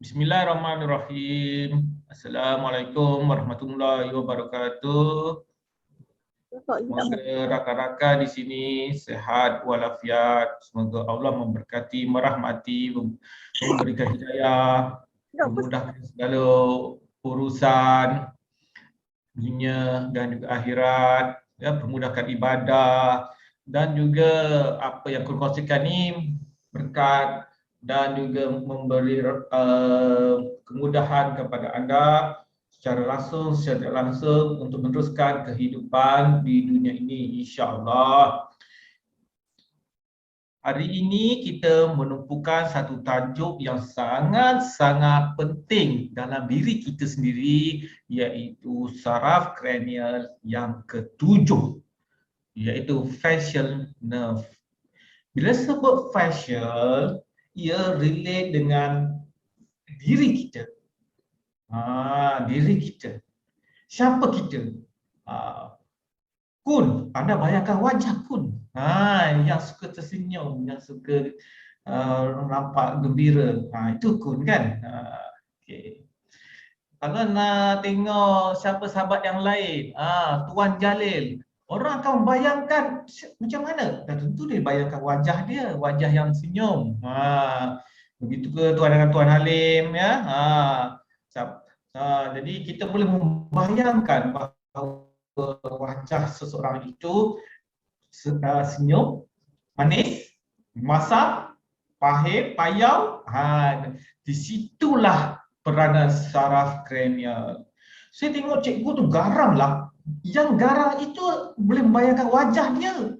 Bismillahirrahmanirrahim. Assalamualaikum warahmatullahi wabarakatuh. Semoga rakan-rakan di sini sehat walafiat. Semoga Allah memberkati, merahmati, memberikan hidayah, memudahkan segala urusan dunia dan juga akhirat, ya, memudahkan ibadah dan juga apa yang aku kongsikan ni berkat dan juga memberi kemudahan kepada anda secara langsung, secara tidak langsung untuk meneruskan kehidupan di dunia ini, insya-Allah. Hari ini kita menumpukan satu tajuk yang sangat-sangat penting dalam diri kita sendiri, iaitu saraf kranial yang ketujuh, iaitu facial nerve. Bila sebut facial, ia relate dengan diri kita. Diri kita. Siapa kita? Kun, anda bayangkan wajah Kun. Yang suka tersenyum, yang suka nampak gembira. Itu Kun kan? Okay. Kalau nak tengok siapa sahabat yang lain, Tuan Jalil, orang akan membayangkan macam mana? Dan tentu dia bayangkan wajah dia, wajah yang senyum. Begitu ke Tuan dengan Tuan Halim, ya. Jadi kita boleh membayangkan bahawa wajah seseorang itu senyum, manis, masak, payau. Di situlah peranan saraf kranial. Saya tengok cikgu tu garang lah. Yang garang itu boleh membayangkan wajah dia.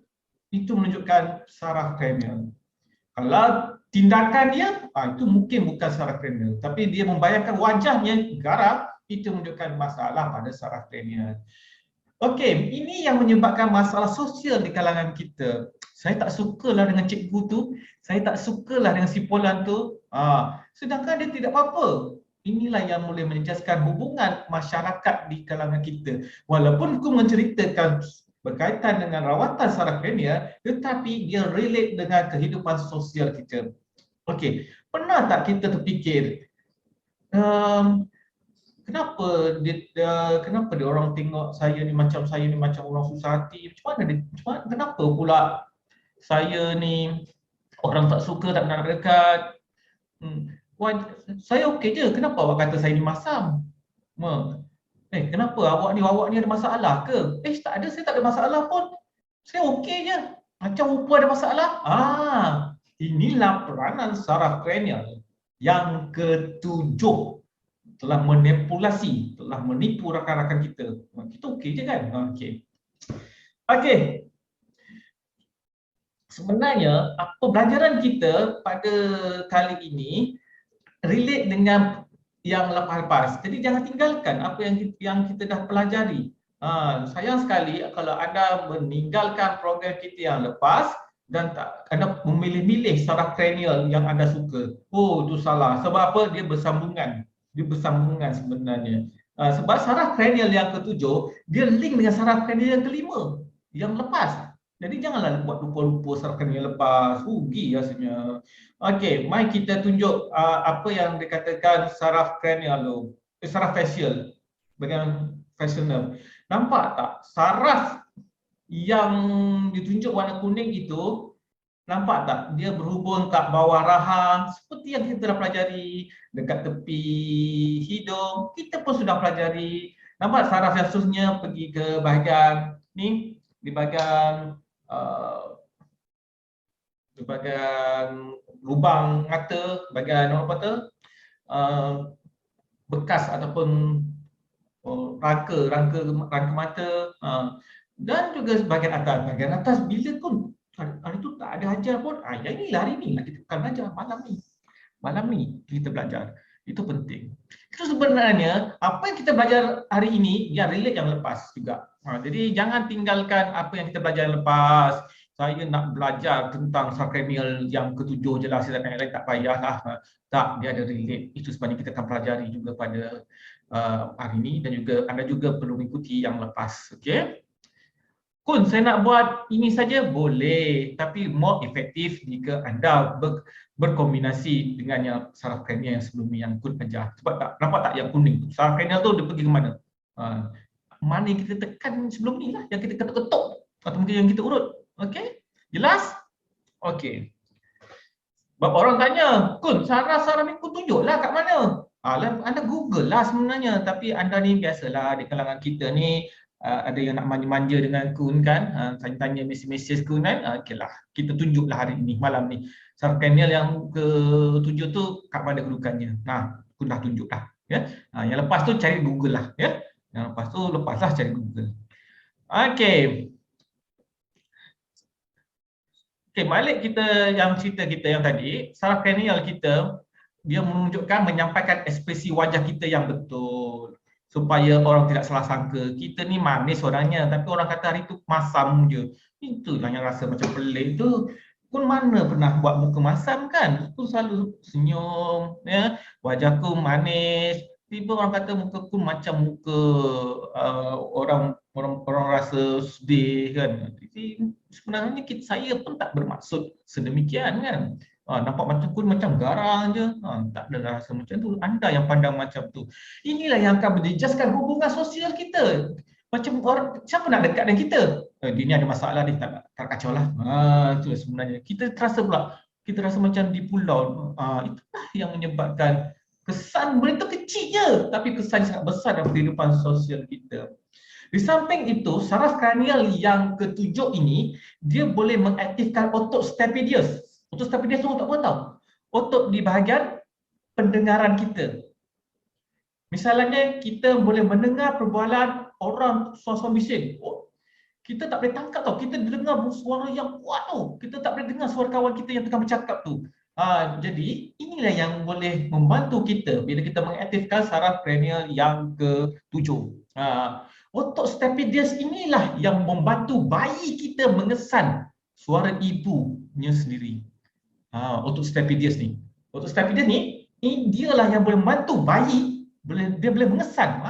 Itu menunjukkan saraf kranial. Kalau tindakan dia, itu mungkin bukan saraf kranial. Tapi dia membayangkan wajahnya garang, itu menunjukkan masalah pada saraf kranial. Okey, ini yang menyebabkan masalah sosial di kalangan kita. Saya tak sukalah dengan cikgu tu, saya tak sukalah dengan si Polan tu. Sedangkan dia tidak apa-apa. Inilah yang boleh menjejaskan hubungan masyarakat di kalangan kita. Walaupun aku menceritakan berkaitan dengan rawatan saraf kranial, tetapi dia relate dengan kehidupan sosial kita. Okey, pernah tak kita terfikir, kenapa dia orang tengok saya ni macam orang susah hati? Kenapa pula saya ni orang tak suka, tak nak dekat? Saya okey je, kenapa awak kata saya ni masam? Kenapa awak ni ada masalah ke? Tak ada, saya tak ada masalah pun. Saya okey je. Macam rupa ada masalah. Inilah peranan saraf kranial yang ketujuh. Telah manipulasi, telah menipu rakan-rakan kita. Kita okey je kan? Okey. Sebenarnya pembelajaran kita pada kali ini relate dengan yang lepas-lepas. Jadi jangan tinggalkan apa yang kita dah pelajari. Sayang sekali kalau anda meninggalkan program kita yang lepas dan anda memilih-milih saraf kranial yang anda suka. Itu salah. Sebab apa? Dia bersambungan. Sebenarnya. Sebab saraf kranial yang ketujuh, dia link dengan saraf kranial yang kelima, yang lepas. Jadi janganlah buat lupa-lupa saraf kranial lepas. Rugi rasanya. Okey, mari kita tunjuk apa yang dikatakan saraf kranial tu. Saraf facial. Bagian facial nerve. Nampak tak? Saraf yang ditunjuk warna kuning itu, nampak tak? Dia berhubung kat bawah rahang seperti yang kita dah pelajari, dekat tepi hidung, kita pun sudah pelajari. Nampak saraf yang seterusnya pergi ke bahagian ni, di bahagian lubang mata, bahagian apa tu? Bekas ataupun rangka mata, dan juga bahagian atas. Bahagian atas bila pun hari tu tak ada ajar pun, yang inilah hari ni kita akan belajar malam ni kita belajar. Itu penting. Itu sebenarnya apa yang kita belajar hari ini yang relate yang lepas juga. Jadi jangan tinggalkan apa yang kita belajar yang lepas. Saya nak belajar tentang saraf kranial yang ketujuh je lah, saya yang lain tak payahlah. Tak, dia ada relate. Itu sebenarnya kita akan pelajari juga pada hari ini, dan juga anda juga perlu mengikuti yang lepas. Okey? Kun, saya nak buat ini saja, boleh. Tapi more efektif jika anda berkombinasi dengan yang saraf kranial yang sebelum ni yang Kun ajar. Sebab tak nampak tak yang kuning tu? Saraf kranial tu dia pergi ke mana? Mana yang kita tekan sebelum ni lah, yang kita ketuk-ketuk atau mungkin yang kita urut. Okey? Jelas? Okey. Sebab orang tanya, Kun, saraf-saraf ni Kun tunjuklah kat mana? Anda Google lah sebenarnya. Tapi anda ni biasalah di kalangan kita ni, ada yang nak manja-manja dengan Kun kan, tanya-tanya mesej-mesej Kun kan. Okeylah, kita tunjuklah hari ini, malam ni. Saraf kranial yang ke-7 tu kat mana kedudukannya. Nah, Kun dah tunjuk dah. Ya? Yang lepas tu cari Google lah. Ya? Yang lepas tu lepaslah cari Google. Okey. Okey, balik kita yang cerita kita yang tadi, saraf kranial kita dia menunjukkan, menyampaikan ekspresi wajah kita yang betul supaya orang tidak salah sangka kita ni manis orangnya tapi orang kata hari tu masam je. Itulah yang rasa macam pelik tu. Pun mana pernah buat muka masam kan? Aku selalu senyum ya, wajahku manis. Tiba orang kata muka ku macam muka orang rasa sedih kan. Jadi sebenarnya saya pun tak bermaksud sedemikian kan. Nampak macam Kun macam garang je. Tak ada rasa macam tu. Anda yang pandang macam tu. Inilah yang akan menjejaskan hubungan sosial kita. Macam orang, siapa nak dekat dengan kita? Dia ni ada masalah, dia tak kacau lah. Itu sebenarnya. Kita terasa pula, kita rasa macam di pulau. Itulah yang menyebabkan kesan benda tu kecil je. Tapi kesan sangat besar dalam kehidupan sosial kita. Di samping itu, saraf kranial yang ketujuh ini, dia boleh mengaktifkan otot stapedius. Otot stapedius tu tak apa tahu. Otot di bahagian pendengaran kita. Misalnya, kita boleh mendengar perbualan orang suara-suara bising. Kita tak boleh tangkap tau. Kita dengar suara yang kuat tu. Kita tak boleh dengar suara kawan kita yang tengah bercakap tu. Jadi, inilah yang boleh membantu kita bila kita mengaktifkan saraf kranial yang ketujuh. Otot stapedius inilah yang membantu bayi kita mengesan suara ibunya sendiri. Otot stapedius ni. Otot stapedius ni, dialah yang boleh membantu bayi, dia boleh mengesan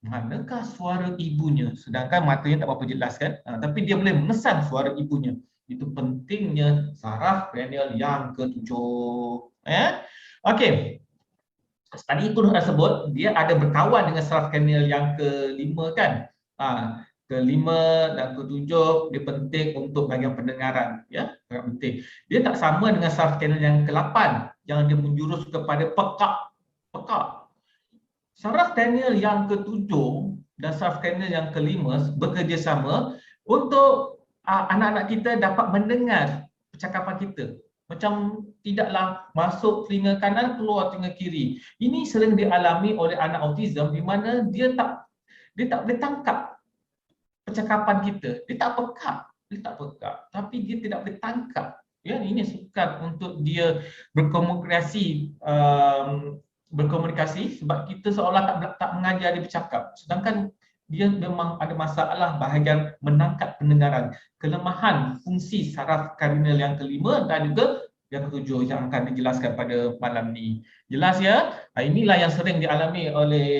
manakah suara ibunya. Sedangkan matanya tak apa jelas kan, tapi dia boleh mengesan suara ibunya. Itu pentingnya saraf kranial yang ketujuh. Okey. Tadi pun dah sebut, dia ada berkawan dengan saraf kranial yang kelima kan. Kelima dan ketujuh dia penting untuk bahagian pendengaran, ya, sangat penting. Dia tak sama dengan saraf kranial yang ke-8 yang dia menjurus kepada pekak. Saraf kranial yang ketujuh dan saraf kranial yang kelima bekerjasama untuk anak-anak kita dapat mendengar percakapan kita. Macam tidaklah masuk telinga kanan, keluar telinga kiri. Ini sering dialami oleh anak autism di mana dia tak boleh tangkap percakapan kita. Dia tak peka, tapi dia tidak boleh tangkap. Ya, ini sukar untuk dia berkomunikasi sebab kita seolah tak mengajar dia bercakap. Sedangkan dia memang ada masalah bahagian menangkap pendengaran, kelemahan fungsi saraf kranial yang kelima dan juga yang ketujuh yang akan dijelaskan pada malam ni. Jelas ya? Inilah yang sering dialami oleh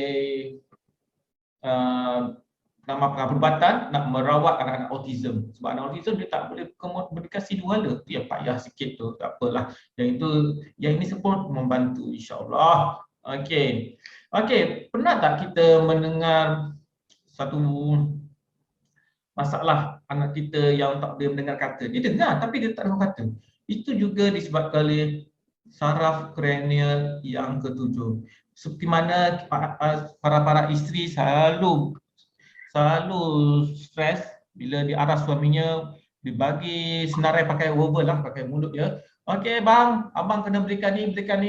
nama perubatan nak merawat anak-anak autism. Sebab anak autism dia tak boleh komunikasi dua hala. Dia payah sikit tu, tak apalah. Yang ini semua membantu insya-Allah. Okey. Pernah tak kita mendengar satu masalah anak kita yang tak boleh mendengar kata? Dia dengar tapi dia tak dengar kata. Itu juga disebabkan oleh saraf kranial yang ketujuh. Seperti mana para isteri selalu stres bila diaras suaminya, dibagi senarai pakai verbal lah, pakai mulut ya. Okey bang, abang kena belikan ni. Dia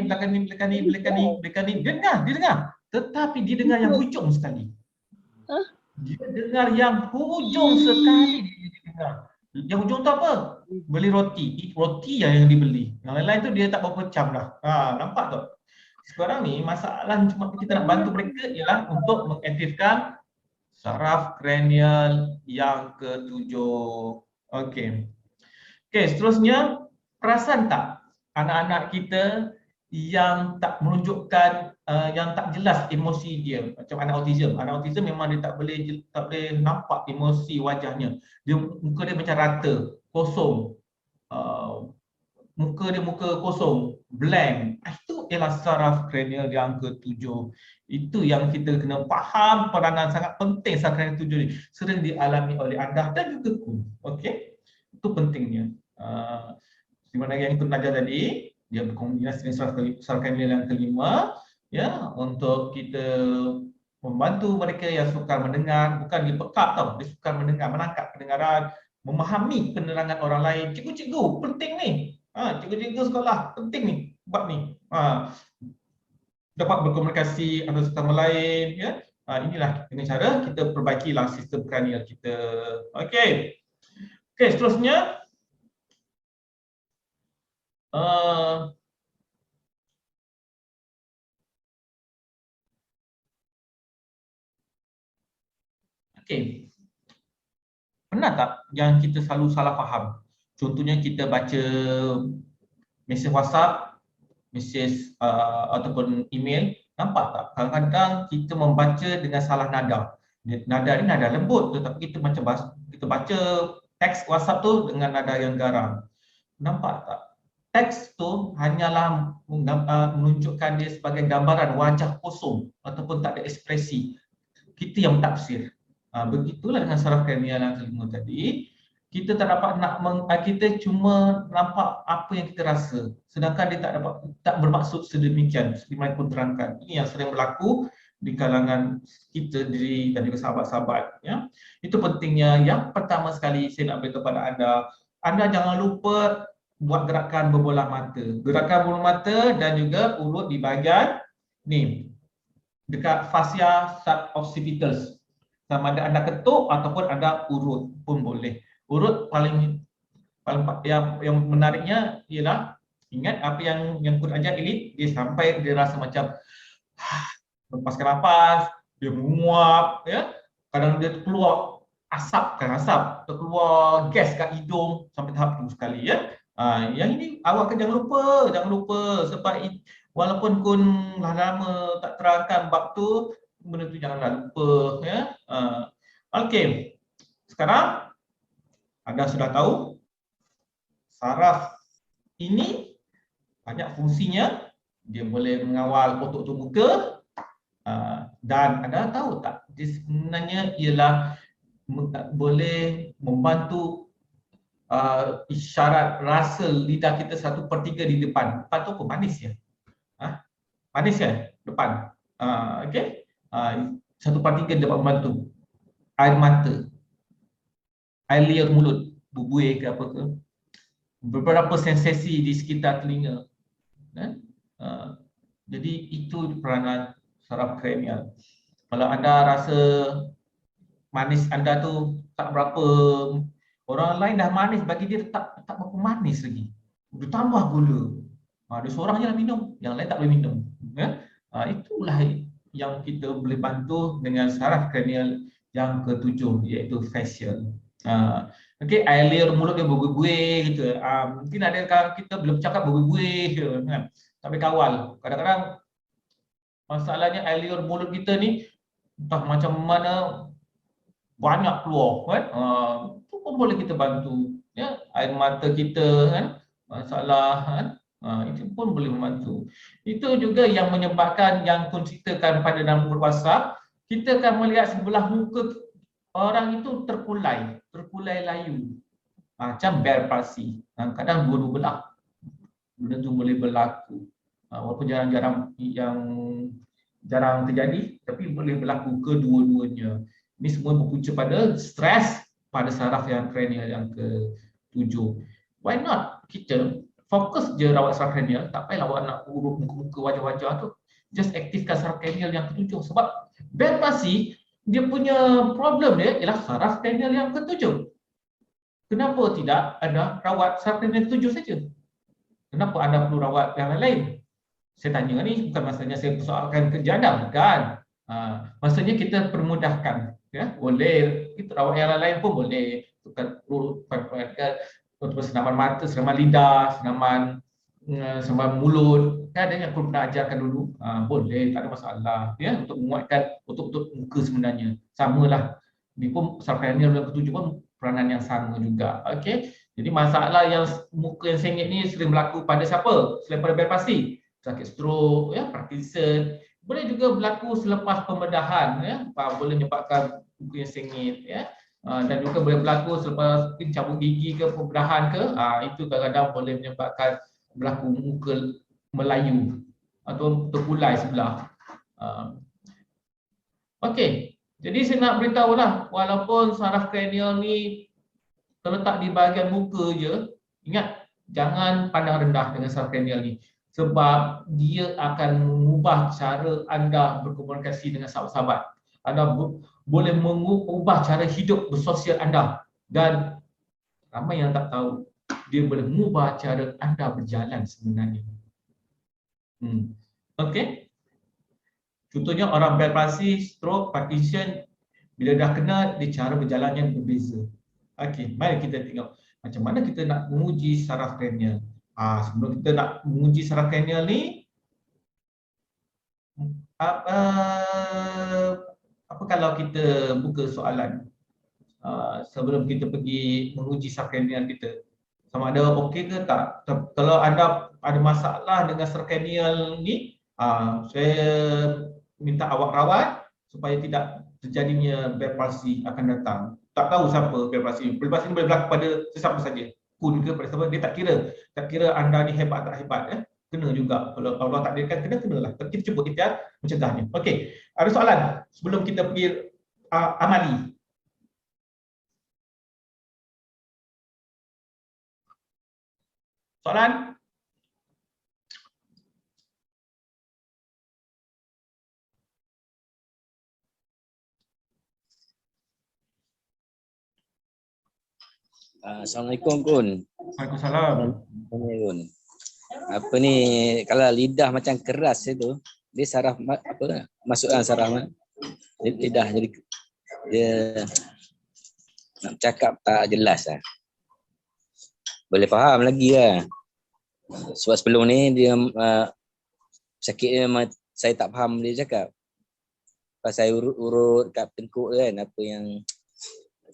dengar. Tetapi dia dengar yang hujung sekali. Dia dengar yang hujung sekali dia dengar. Yang hujung tu apa? Beli roti. Roti yang dibeli. Yang lain-lain tu dia tak berapa cam dah. Nampak tak? Sekarang ni masalah cuma kita nak bantu mereka ialah untuk mengaktifkan saraf kranial yang ketujuh. Okey, seterusnya, perasan tak anak-anak kita yang tak menunjukkan, yang tak jelas emosi dia, macam anak autism. Anak autism memang dia tak boleh nampak emosi wajahnya. Muka dia macam rata, kosong. muka dia muka kosong, blank. Itu ialah saraf kranial yang ketujuh. Itu yang kita kena faham peranan sangat penting saraf kranial ketujuh ni. Sering dialami oleh anda dan juga Kun. Okey? Itu pentingnya. Di mana yang itu belajar tadi, dia berkombinasi dengan saraf kranial yang kelima, ya, untuk kita membantu mereka yang sukar mendengar, bukan dipekap tau, dia sukar mendengar, menangkap pendengaran, memahami penerangan orang lain. Cikgu-cikgu penting ni. Cikgu-cikgu sekolah penting ni bab ni. Dapat berkomunikasi antara sesama lain, ya. Inilah dengan cara kita perbaikilah sistem kranial kita. Okey. Okey, seterusnya okey. Pernah tak yang kita selalu salah faham? Contohnya kita baca mesej WhatsApp, mesej ataupun email, nampak tak? Kadang-kadang kita membaca dengan salah nada. Nada ni nada lembut, tetapi kita baca teks WhatsApp tu dengan nada yang garang. Nampak tak? Teks tu hanyalah menunjukkan dia sebagai gambaran wajah kosong ataupun tak ada ekspresi. Kita yang tafsir. Begitulah dengan saraf kranial yang kelima tadi. Kita tak dapat kita cuma nampak apa yang kita rasa, sedangkan dia tak bermaksud sedemikian seperti mana pun terangkan. Ini yang sering berlaku di kalangan kita diri dan juga sahabat-sahabat, ya. Itu pentingnya. Yang pertama sekali saya nak beritahu kepada anda jangan lupa buat gerakan berbola mata. Gerakan berbola mata dan juga urut di bahagian ni, dekat fascia suboccipitals. Sama ada anda ketuk ataupun anda urut pun boleh. Urut paling yang menariknya ialah ingat apa yang Kun ajar elit, dia sampai dia rasa macam lepaskan nafas, dia menguap, ya. Kadang dia keluar asap, keluar gas kat hidung sampai tahap itu sekali, ya. Yang ini awak jangan lupa sebab walaupun Kun dah lama tak terangkan bab tu, benda tu janganlah lupa, ya. Okey. Sekarang anda sudah tahu saraf ini banyak fungsinya. Dia boleh mengawal otot tubuh muka, dan anda tahu tak, dia sebenarnya ialah boleh membantu isyarat rasa lidah kita 1/3 di depan. Depan tu apa? Manis ya? Manis kan? Depan. Okey. 1/3 dapat membantu. Air mata, air liur mulut, bubuih ke apa ke, beberapa sensasi di sekitar telinga. Jadi itu peranan saraf kranial. Kalau anda rasa manis anda tu tak berapa, orang lain dah manis, bagi dia tak berapa manis lagi, ditambah gula, dia seorang je lah minum, yang lain tak boleh minum, ya? Itulah yang kita boleh bantu dengan saraf kranial yang ketujuh, iaitu facial. Okey, air liur mulut dia berbuih gitu. Mungkin ada kalau kita belum cakap berbuih gitu, kan? Tak boleh kawal. Kadang-kadang masalahnya air liur mulut kita ni entah macam mana banyak keluar, kan? Itu pun boleh kita bantu, ya. Air mata kita, kan, masalah, kan? Itu pun boleh membantu. Itu juga yang menyebabkan yang Kun ceritakan pada dalam WhatsApp, kita akan melihat sebelah muka orang itu terkulai layu, macam bare palsy. Kadang dua-dua belah benda tu boleh berlaku, walaupun jarang terjadi, tapi boleh berlaku kedua-duanya. Ini semua berpunca pada stres pada saraf yang kranial yang ke-7. Why not kita fokus je rawat saraf kranial, tak payahlah awak nak urut muka-muka, wajah-wajah tu. Just aktifkan saraf kranial yang ke-7, sebab bare palsy dia punya problem dia ialah saraf kranial yang ke-7. Kenapa tidak anda rawat saraf kranial yang ke-7 saja? Kenapa anda perlu rawat yang lain? Saya tanya ni bukan maksudnya saya persoalkan kerja anda, bukan. Maksudnya kita permudahkan, ya. Boleh kita rawat yang lain pun boleh, tukar urut, untuk senaman mata, senaman lidah, senaman mulut. Ada yang perlu pernah ajarkan dulu, boleh, tak ada masalah, ya, untuk menguatkan otot-otot muka sebenarnya. Samalah. Ini pun saraf kranial yang ke-7 pun peranan yang sama juga. Okey. Jadi masalah yang muka yang sengit ni sering berlaku pada siapa? Selain pada bel palsi, sakit stroke, ya, Parkinson. Boleh juga berlaku selepas pembedahan, ya, boleh menyebabkan muka yang sengit, ya. Dan juga boleh berlaku selepas cabut gigi ke pembedahan ke, itu kadang-kadang boleh menyebabkan berlaku muka melayu atau terkulai sebelah. Okey, jadi saya nak beritahu lah, walaupun saraf kranial ni terletak di bahagian muka je, ingat jangan pandang rendah dengan saraf kranial ni, sebab dia akan mengubah cara anda berkomunikasi dengan sahabat-sahabat. Anda boleh mengubah cara hidup bersosial anda, dan ramai yang tak tahu dia boleh mengubah cara anda berjalan sebenarnya. Okey. Contohnya orang bel palsi, stroke, Parkinson, bila dah kena, dia cara berjalannya berbeza. Okey, mari kita tengok macam mana kita nak menguji saraf kranial. Sebelum kita nak menguji saraf kranial ni, apa kalau kita buka soalan sebelum kita pergi menguji saraf kranial kita? Sama ada okey ke tak? Kalau anda ada masalah dengan saraf kranial ni, saya minta awak rawat supaya tidak terjadinya bel palsi akan datang. Tak tahu siapa bel palsi. Bel palsi boleh berlaku pada sesiapa saja. Kun ke pada siapa, dia tak kira anda ni hebat tak hebat, ya. Kena juga. Kalau Allah takdirkan kena, kenalah. Tapi kita cuba ikhtiar mencegahnya. Okey, ada soalan sebelum kita pergi amali? Soalan? Assalamualaikum Kun. Waalaikumsalam. Kun. Apa ni, kalau lidah macam keras itu, dia saraf apa masukkan saraf lidah, jadi dia nak cakap tak jelas lah. Boleh faham lagi lah. Sebab sebelum ni dia sakit dia saya tak faham dia cakap. Pas saya urut-urut kat tengkuk kan, apa yang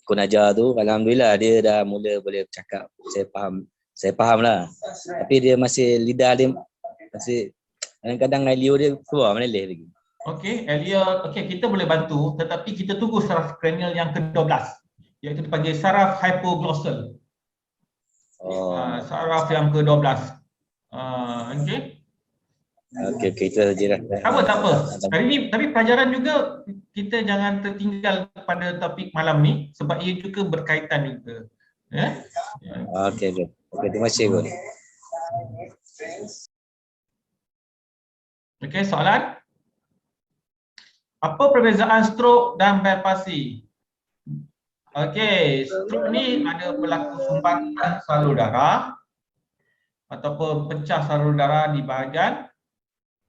Kun ajar tu, alhamdulillah dia dah mula boleh bercakap. Saya faham lah. Tapi dia masih, lidah dia masih kadang-kadang Elio dia keluar meleleh lagi. Okey, Elio, kita boleh bantu, tetapi kita tunggu saraf kranial yang ke-12, iaitu dipanggil saraf hypoglossal. Saraf yang ke-12. Okey. Okey, kita jelas. Tak apa. Hari ni tapi pelajaran juga kita jangan tertinggal pada topik malam ni sebab ia juga berkaitan juga. Ya. Okey. Terima kasih Kun. Okey, soalan? Apa perbezaan stroke dan bel palsi? Okey, stroke ni ada berlaku sumbatan salur darah ataupun pecah salur darah di bahagian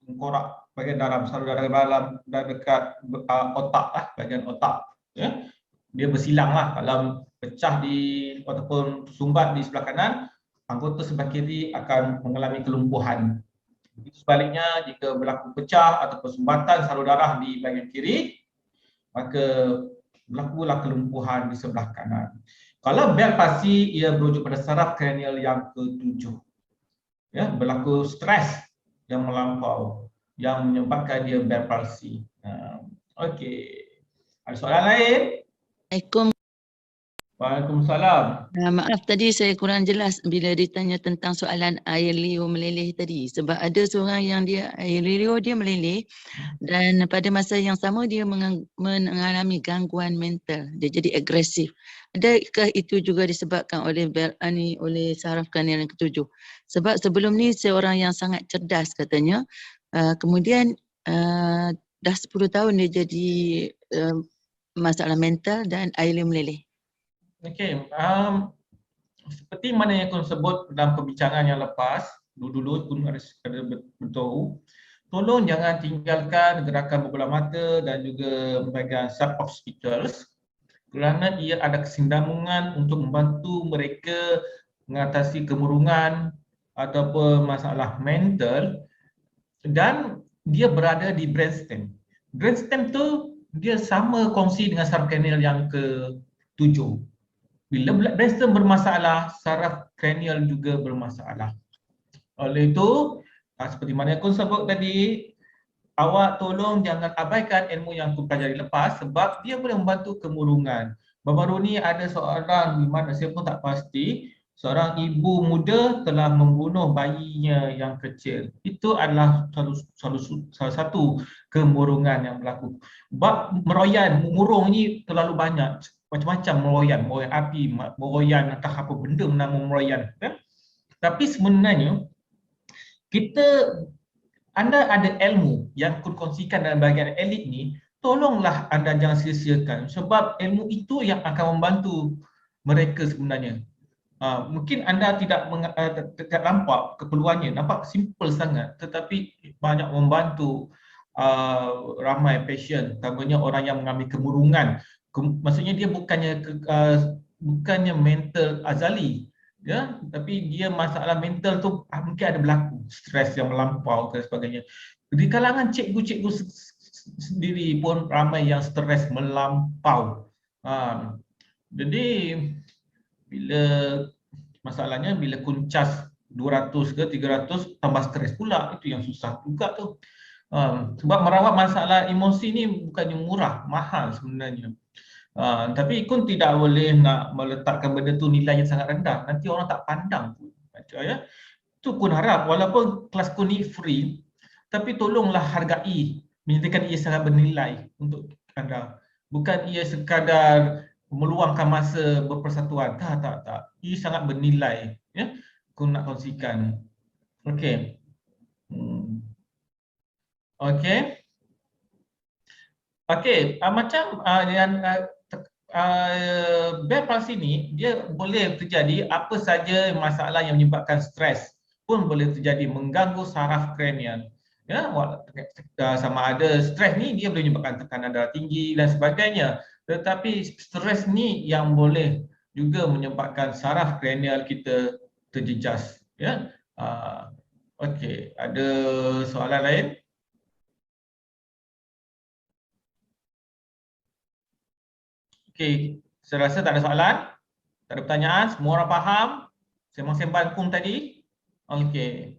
tengkorak, bahagian dalam salur darah dalam dan dekat otak lah, bahagian otak, ya. Dia bersilang lah, kalau pecah di ataupun sumbat di sebelah kanan, anggota sebelah kiri akan mengalami kelumpuhan. Sebaliknya, jika berlaku pecah ataupun sumbatan salur darah di bahagian kiri, maka berlakulah kelumpuhan di sebelah kanan. Kalau bel palsi, ia merujuk pada saraf kranial yang ke-7. Ya, berlaku stres yang melampau yang menyebabkan dia bel palsi. Okey. Ada soalan lain? Assalamualaikum. Waalaikumsalam. Maaf tadi saya kurang jelas bila ditanya tentang soalan air liur meleleh tadi. Sebab ada seorang yang dia air liur dia meleleh dan pada masa yang sama dia mengalami gangguan mental. Dia jadi agresif. Adakah itu juga disebabkan oleh oleh saraf kranial yang ke-7? Sebab sebelum ni seorang yang sangat cerdas katanya. Kemudian dah 10 tahun dia jadi masalah mental dan air liur meleleh. Okey, seperti mana yang aku sebut dalam perbincangan yang lepas, dulu pun ada beritahu, tolong jangan tinggalkan gerakan berbola mata dan juga bahagian sub-obstacles kerana ia ada kesinambungan untuk membantu mereka mengatasi kemurungan ataupun masalah mental, dan dia berada di brainstem. Brainstem tu dia sama kongsi dengan saraf kranial yang ke-7. Bila brainstem bermasalah, saraf kranial juga bermasalah. Oleh itu, seperti mana aku sebut tadi, awak tolong jangan abaikan ilmu yang aku pelajari lepas sebab dia boleh membantu kemurungan. Baru-baru ni ada seorang, di mana saya pun tak pasti, seorang ibu muda telah membunuh bayinya yang kecil. Itu adalah salah satu kemurungan yang berlaku. Bab meroyan, murung ni terlalu banyak. Macam-macam meroyan api, meroyan entah apa benda nama meroyan. Ya? Tapi sebenarnya, anda ada ilmu yang aku kongsikan dalam bahagian elit ni, tolonglah anda jangan sia-siakan sebab ilmu itu yang akan membantu mereka sebenarnya. Mungkin anda tidak nampak keperluannya, nampak simple sangat tetapi banyak membantu ramai pasien, terutamanya orang yang mengalami kemurungan. Maksudnya dia bukannya mental azali, ya, tapi dia masalah mental tu mungkin ada berlaku stres yang melampau dan sebagainya. Di kalangan cikgu-cikgu sendiri pun ramai yang stres melampau. Jadi bila masalahnya bila kuncas 200 ke 300 tambah stres pula, itu yang susah juga tu. Sebab merawat masalah emosi ni bukannya murah, mahal sebenarnya. Tapi kun tidak boleh nak meletakkan benda tu nilai yang sangat rendah. Nanti orang tak pandang pun. Ya? Itu kun harap walaupun kelas kun ni free, tapi tolonglah hargai, menyatakan ia sangat bernilai untuk anda. Bukan ia sekadar meluangkan masa berpersatuan. Tak. Ia sangat bernilai. Ya? Kun nak kongsikan. Okey. Okey. Okey, macam yang Bell palsy ni, dia boleh terjadi apa saja masalah yang menyebabkan stres pun boleh terjadi, mengganggu saraf kranial. Ya, sama ada stres ni dia boleh menyebabkan tekanan darah tinggi dan sebagainya. Tetapi stres ni yang boleh juga menyebabkan saraf kranial kita terjejas. Ya. Okey, ada soalan lain? Okey, saya rasa tak ada soalan, tak ada pertanyaan, semua orang faham sembang-sembang Kun tadi. Okey.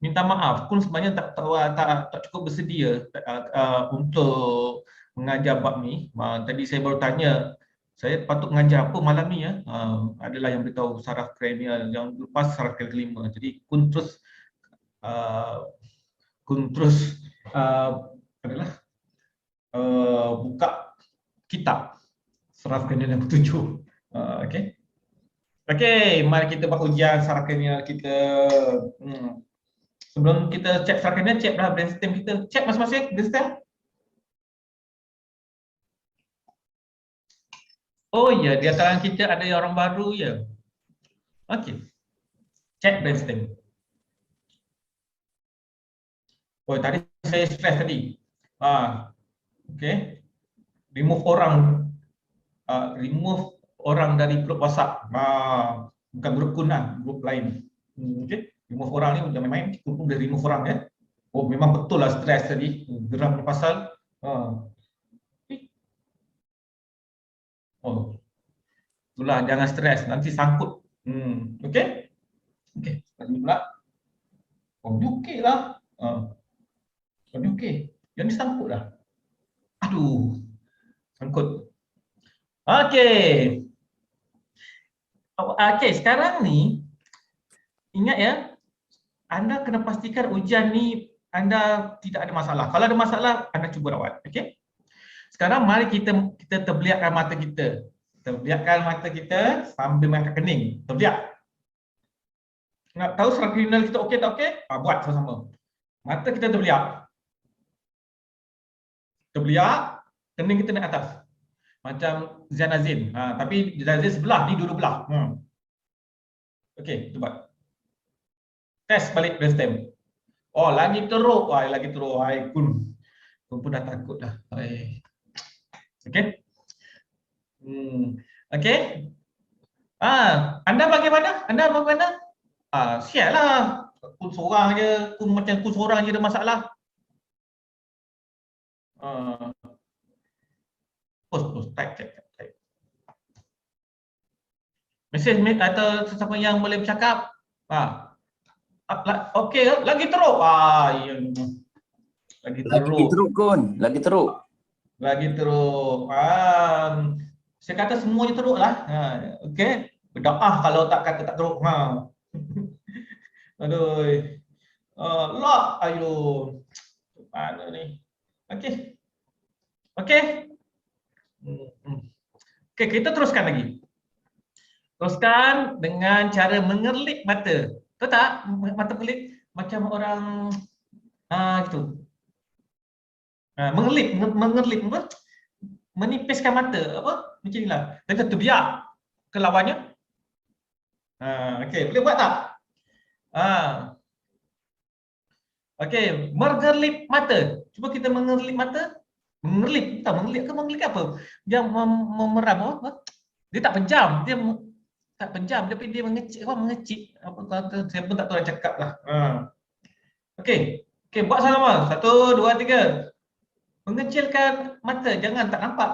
Minta maaf, Kun sebenarnya tak cukup bersedia untuk mengajar bab ni. Tadi saya baru tanya, saya patut mengajar apa malam ni ya? Adalah yang beritahu saraf kranial, yang lepas saraf kranial kelima. Jadi Kun terus adalah buka kitab saraf kranial yang ketujuh. Okey. Okey, mari kita buat ujian saraf kranial kita. Sebelum kita cek saraf kranial, ceklah brainstem kita. Cek masing-masing brainstem. Oh ya, di antara kita ada yang orang baru ya. Okey. Cek brainstem. Oh, tadi saya stress tadi. Okey. Remove orang dari grup WhatsApp. Bukan grup Kun lah, grup lain. Okey. Remove orang ni jangan main-main, Kun pun boleh remove orang ya. Oh, memang betul lah stres tadi. Geram pasal. Oh. Itulah, jangan stres, nanti sangkut. Okey? Okey, tadi pula. Oh, ni okey lah. Oh, ni okey. Yang ni sangkut lah. Aduh. Sangkut. Okey. Okey, sekarang ni ingat ya, anda kena pastikan ujian ni anda tidak ada masalah. Kalau ada masalah, anda cuba rawat. Okey? Sekarang mari kita terbeliakkan mata kita. Terbeliakkan mata kita sambil mengangkat kening. Terbeliak. Nak tahu saraf kranial kita okey tak okey? Buat sama-sama. Mata kita terbeliak. Terbeliak, kening kita naik atas. Macam Zainazin. Tapi Zainazin sebelah, ni dua belah. Okey, kita buat. Test balik brainstem. Oh, lagi teruk. Lagi teruk. Kun pun dah takut dah. Okey. Okey. Anda bagaimana? Siap lah. Kun seorang je. Kun seorang je ada masalah. Post, type. Mesej atau sesiapa yang boleh bercakap. Okey, lagi teruk. Ya. Lagi Lagi teruk. teruk Kun, lagi teruk. Lagi teruk. Saya kata semuanya teruk lah. Okey. Berdoa kalau tak kata tak teruk. Aduh. Lock. Ayo. Mana ni? Okey. Okey. Okey, kita teruskan lagi. Teruskan dengan cara mengerlik mata. Tahu tak? Mata pelik macam orang gitu. Mengerlik apa? Menipiskan mata apa? Macam inilah. Dan terbiak ke lawannya. Okey, boleh buat tak? Okey, mengerlik mata. Cuba kita mengerlik mata. Mengerlik, tak mengerlik ke mengerlik apa? Dia memeram apa? Dia tak penjam, dia tak penjam tapi dia mengecik apa kata saya pun tak tahu nak cakap lah. Okey. Okey, buat sama. 1 2 3. Mengecilkan mata, jangan tak nampak.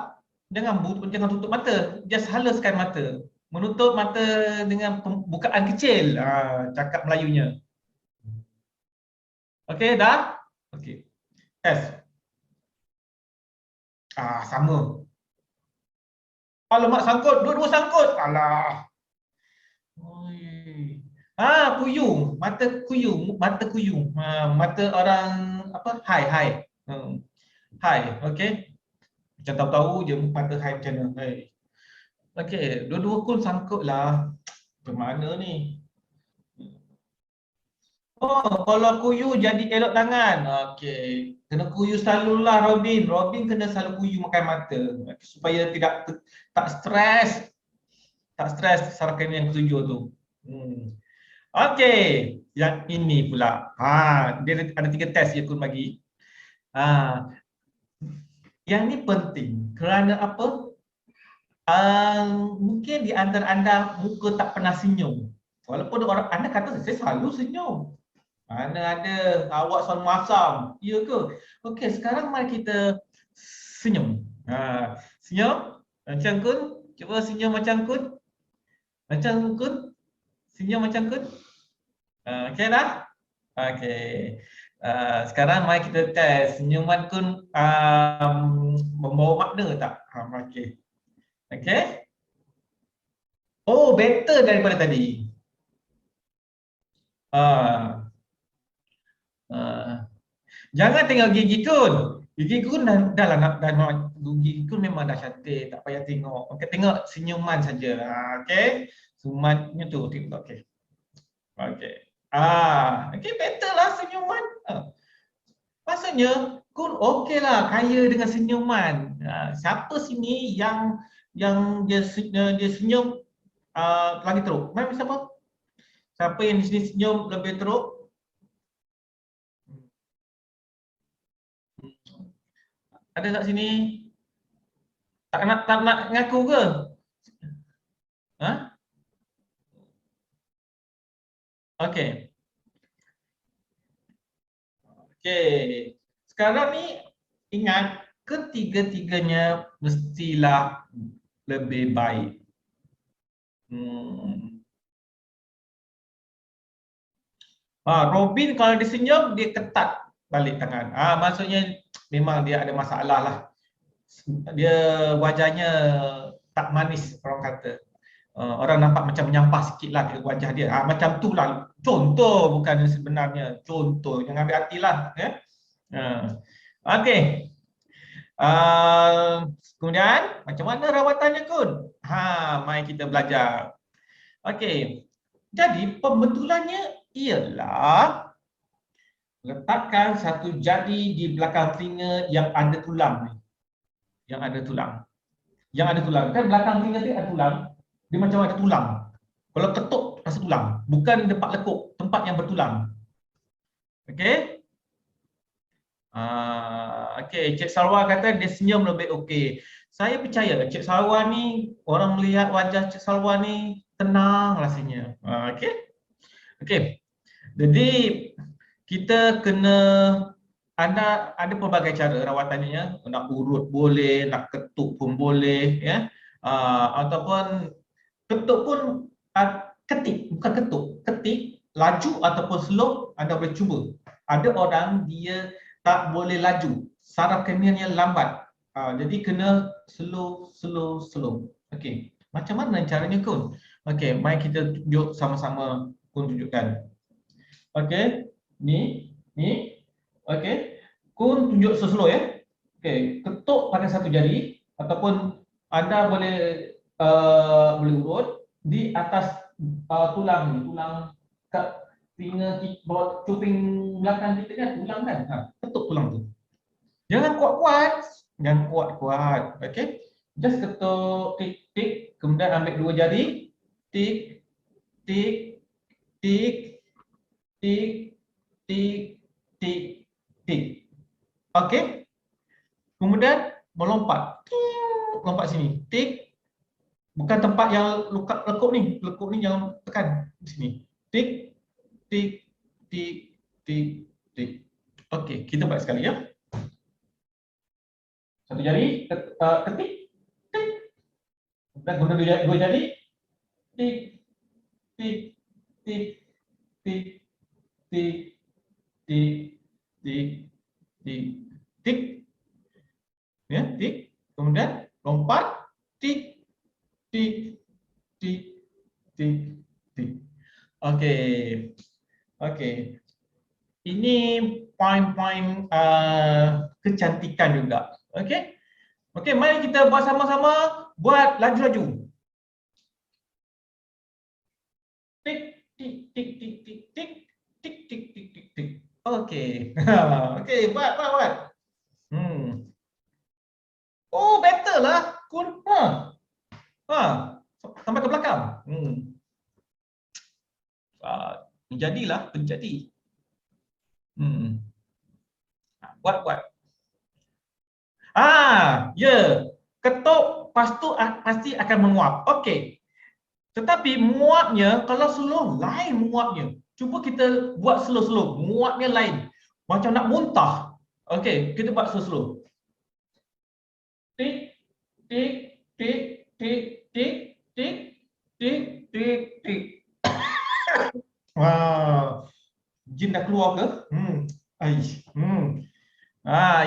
Jangan tutup mata, just haluskan mata. Menutup mata dengan bukaan kecil. Cakap Melayunya. Okey, dah? Okey. S. Sama. Alamak, sangkut. Dua-dua sangkut. Alah. Kuyung. Mata kuyung. Mata kuyung. Mata orang apa? Hai. Hai. Okey. Macam tahu-tahu je mata hai macam mana. Hai. Okey. Dua-dua pun sangkut lah. Macam mana ni? Kalau kuyu jadi elok tangan. Okey. Kena kuyu selalulah Robin. Robin kena selalu kuyu makan mata. Supaya tak stres. Tak stres sarakan yang ketujuh tu. Okey. Yang ini pula. Dia ada 3 test yang Kun bagi. Yang ni penting. Kerana apa? Mungkin di antara anda muka tak pernah senyum. Walaupun anda kata saya selalu senyum. Mana ada awak selalu masam. Ya ke? Okey, sekarang mari kita senyum. Senyum macam Kun. Cuba senyum macam Kun. Macam Kun. Senyum macam Kun. Okey dah? Okey. Sekarang mari kita test senyuman Kun membawa makna tak? Okey. Okey. Oh, better daripada tadi. Jangan tengok gigi Kun. Gigi Kun gigi Kun memang dah cantik, tak payah tengok. Okey, tengok senyuman saja. Okey. Senyumannya tu tengok. Okey. Okey. Okey, better lah senyuman. Maksudnya Kun okeylah kaya dengan senyuman. Siapa sini yang dia senyum lagi teruk? Mai siapa? Siapa yang di sini senyum lebih teruk? Ada kat sini? Tak nak ngaku ke? Okey. Okey. Sekarang ni ingat ketiga-tiganya mestilah lebih baik. Robin kalau dia senyum dia ketat balik tangan. Maksudnya memang dia ada masalah lah. Dia wajahnya tak manis orang kata. Orang nampak macam menyampah sikit lah ke wajah dia. Macam tu lah. Contoh bukan sebenarnya. Contoh. Jangan ambil hati lah. Okey. Kemudian macam mana rawatannya Kun? Mari kita belajar. Okey. Jadi pembetulannya ialah letakkan satu jari di belakang telinga yang ada tulang. Yang ada tulang. Kan belakang telinga dia ada tulang. Dia macam ada tulang. Kalau ketuk rasa tulang. Bukan tempat lekuk, tempat yang bertulang. Okey? Okey, Cik Salwa kata dia senyum lebih okey. Saya percaya Cik Salwa ni, orang melihat wajah Cik Salwa ni tenang rasanya. Okey? Okey. Jadi kita kena ada pelbagai cara rawatannya. Nak urut boleh, nak ketuk pun boleh, ya. Ataupun Ketuk pun ketik, bukan ketuk. Ketik, laju ataupun slow, anda boleh cuba. Ada orang dia tak boleh laju, saraf kranialnya lambat. Jadi kena slow. Okey, macam mana caranya Kun? Okey, mari kita tunjuk sama-sama. Kun tunjukkan. Okey, ni. Okey, Kun tunjuk slow ya. Okey, ketuk pada satu jari ataupun anda boleh boleh urut di atas tulang ni, tulang kat telinga bawah cuping belakang kita kan, tulang kan. Ketuk tulang tu. Jangan kuat-kuat. Okey. Just ketuk tik tik, kemudian ambil dua jari, tik tik tik tik tik tik tik. Okey. Kemudian melompat. Lompat sini. Tik. Bukan tempat yang lekuk ni. Lekuk ni jangan tekan di sini. Tik tik tik tik tik. Okey, kita buat sekali ya. Satu jari ketik. Tik. Dan guna dua jari. Tik tik tik tik tik tik tik tik tik. Ya, tik. Kemudian lompat. Tik tik tik tik tik. Okey. Okey. Ini poin-poin kecantikan juga. Okey. Okey, mari kita buat sama-sama, buat laju-laju. Tik tik tik tik tik tik tik tik tik tik tik. Okey. Okey, buat. Oh, better lah. Kun. Sampai ke belakang. Menjadilah penjadi. Buat. Ya. Ketuk pasti akan menguap. Okey. Tetapi menguapnya kalau slow lain menguapnya. Cuba kita buat slow. Menguapnya lain. Macam nak muntah. Okey, kita buat slow. Tik tik tik tik tik tik tik tik tik. Jin dah keluar ke?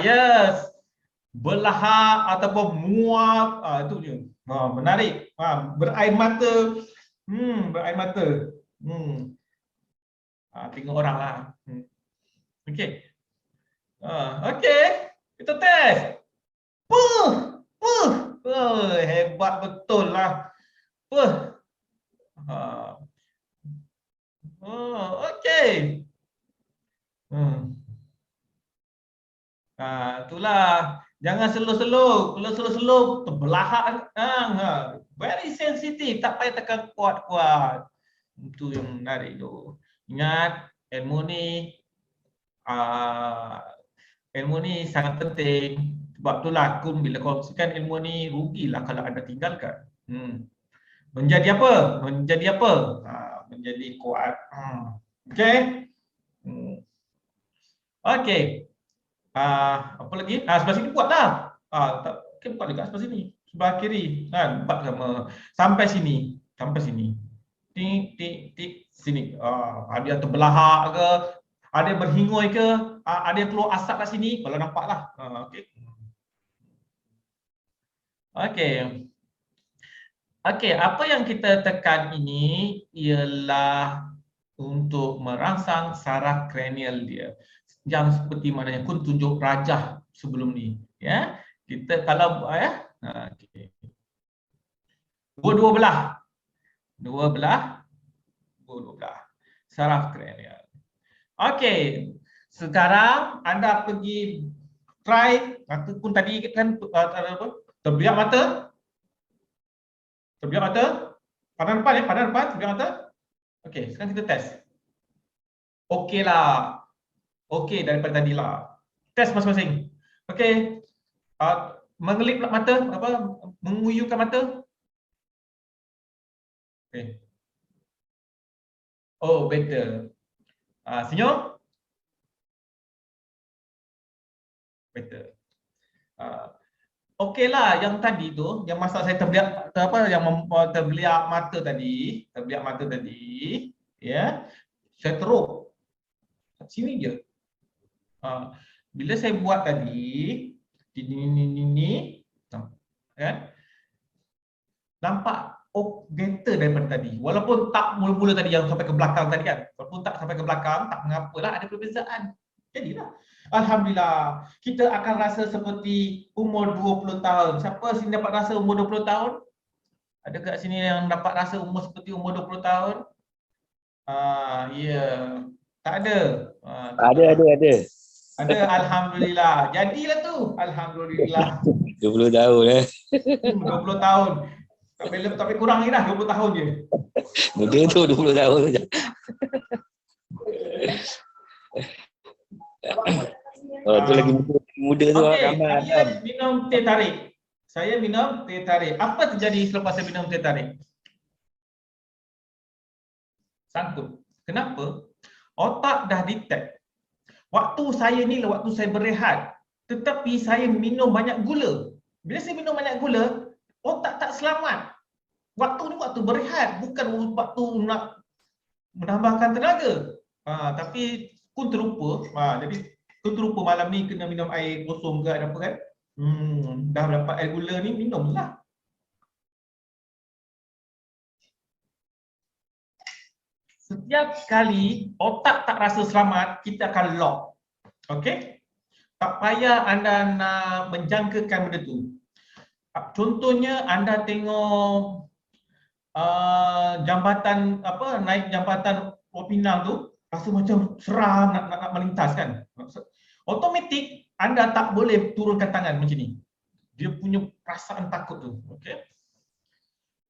Yes. Berlahak ataupun muak, itu je. Menarik. Berair mata. Berair mata. Tengok orang lah. Okey. Okey. Kita test. Hebat betul lah. Okey. Itulah. Jangan slow. Kalau slow terbelahak. Very sensitive. Tak payah tekan kuat-kuat. Itu yang menarik tu. Ingat, ilmu ni sangat penting. Sebab itulah Kun bila kongsikan ilmu ni, rugilah kalau anda tinggalkan. Menjadi apa? Menjadi kuat. Okey. Okey. Apa lagi? Sebelah sini buatlah. Okay, buat dekat sebelah sini. Sebelah kiri. Buat sama. Sampai sini. Tik tik tik sini. Ada yang terbelahak ke, ada yang berhingoi ke, ada yang keluar asap kat sini, kalau nampaklah. Okey. Okey, apa yang kita tekan ini ialah untuk merangsang saraf kranial dia. Yang seperti mana yang Kun tunjuk rajah sebelum ni, ya. Kita kalau okey. Dua belah saraf kranial. Okey. Sekarang anda pergi try, Kun tadi kan terbiak mata. Pandang depan, terbiak mata. Okey, sekarang kita test. Okeylah. Okey daripada tadilah. Test masing-masing. Okey. Mengelip mata, menguyukan mata. Okey. Oh, better. Senyum. Better. okeylah yang tadi tu, yang masa saya terbiak terbeliak mata tadi, ya. Saya teruk. Sini je. Bila saya buat tadi, ini, kan? Nampak better daripada tadi. Walaupun tak mula-mula tadi yang sampai ke belakang tadi kan. Walaupun tak sampai ke belakang, tak mengapalah, ada perbezaan. Jadilah. Alhamdulillah. Kita akan rasa seperti umur 20 tahun. Siapa sini dapat rasa umur 20 tahun? Ada kat sini yang dapat rasa umur seperti umur 20 tahun? Ya. Tak ada. Ada. Ada, alhamdulillah. Jadilah tu. Alhamdulillah. 20 tahun 20 tahun. Tak boleh kurang lagi dah, 20 tahun je. Muda tu 20 tahun je. Oh, tu lagi muda tu ramai. Saya minum teh tarik. Saya minum teh tarik. Apa terjadi selepas saya minum teh tarik? Sangkut. Kenapa? Otak dah detect. Waktu saya ni waktu saya berehat, tetapi saya minum banyak gula. Bila saya minum banyak gula, otak tak selamat. Waktu ni waktu berehat, bukan waktu nak menambahkan tenaga. Tapi kun terlupa. Jadi kun terlupa malam ni kena minum air kosong ke apa kan? Dah dapat air gula ni, minumlah. Setiap kali otak tak rasa selamat, kita akan lock. Okey? Tak payah anda nak menjangkakan benda tu. Contohnya anda tengok jambatan naik jambatan Pulau Pinang tu, rasa macam seram nak melintas kan. Automatik anda tak boleh turunkan tangan macam ni. Dia punya perasaan takut tu. Okey.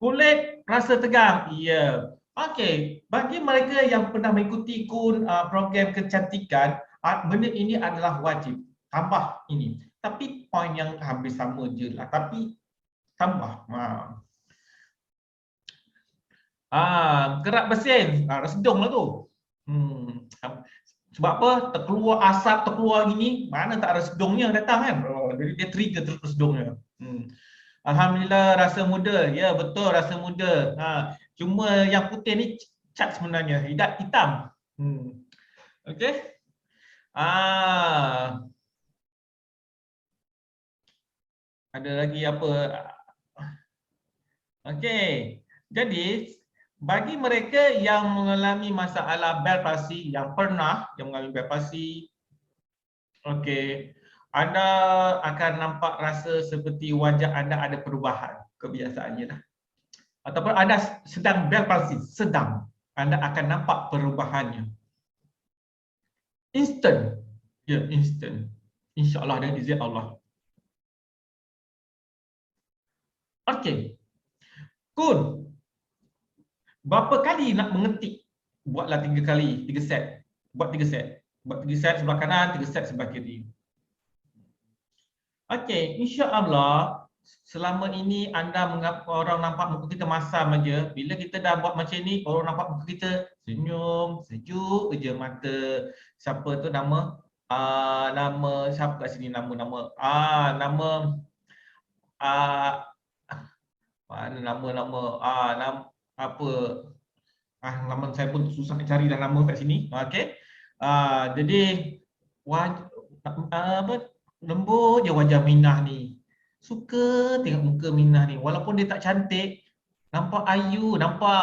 Kulit rasa tegang. Ya. Okey, bagi mereka yang pernah mengikuti program kecantikan, benda ini adalah wajib. Tambah ini. Tapi poin yang hampir sama je lah. Tapi tambah. Gerak bersin, resedung lah tu. Sebab apa? Terkeluar asap, terkeluar gini, mana tak resedungnya datang kan? Jadi dia trigger terus resedungnya. Alhamdulillah rasa muda. Ya betul rasa muda. Cuma yang putih ni cat sebenarnya, hitam. Okey. Ada lagi apa? Okey. Jadi bagi mereka yang mengalami masalah bel palsi, yang mengalami bel palsi, okey, anda akan nampak rasa seperti wajah anda ada perubahan kebiasaannya dah. Ataupun anda sedang bel palsi, anda akan nampak perubahannya. Instant. Ya, instant. InsyaAllah dan izin Allah. Okey. Kun, berapa kali nak mengetik? Buatlah 3 kali, 3 set. Buat 3 set. Buat 3 set sebelah kanan, 3 set sebelah kiri. Okey, insya-Allah selama ini orang nampak muka kita masam aja. Bila kita dah buat macam ni, orang nampak muka kita senyum, sejuk je mata. Siapa tu nama? Nama siapa kat sini nama nama saya pun susah nak cari dah nama kat sini. Okey. Jadi lembut je wajah Minah ni. Suka tengok muka Minah ni. Walaupun dia tak cantik, nampak ayu, nampak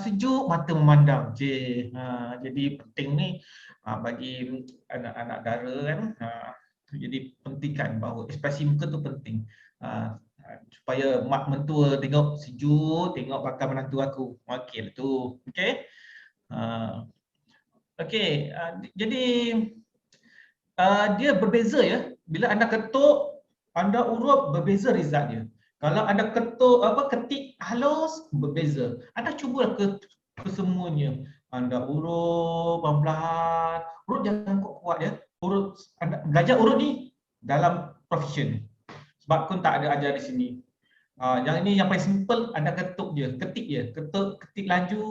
sejuk mata memandang. Jadi penting ni bagi anak-anak dara kan. Jadi pentingkan bahawa ekspresi muka tu penting. Supaya mak mentua tengok sejuk, tengok bakal menantu aku. Okey lah tu. Okey. Okey, jadi dia berbeza ya. Bila anda ketuk, anda urup, berbeza result dia. Kalau anda ketik halus, berbeza. Anda cuba ke semuanya. Anda urup pelan-pelan. Urut jangan kuat-kuat ya. Urut, anda belajar urut ni dalam profession. Sebab pun tak ada ajar di sini. Yang ini yang paling simple, anda ketuk je, ketik je. Ketik laju.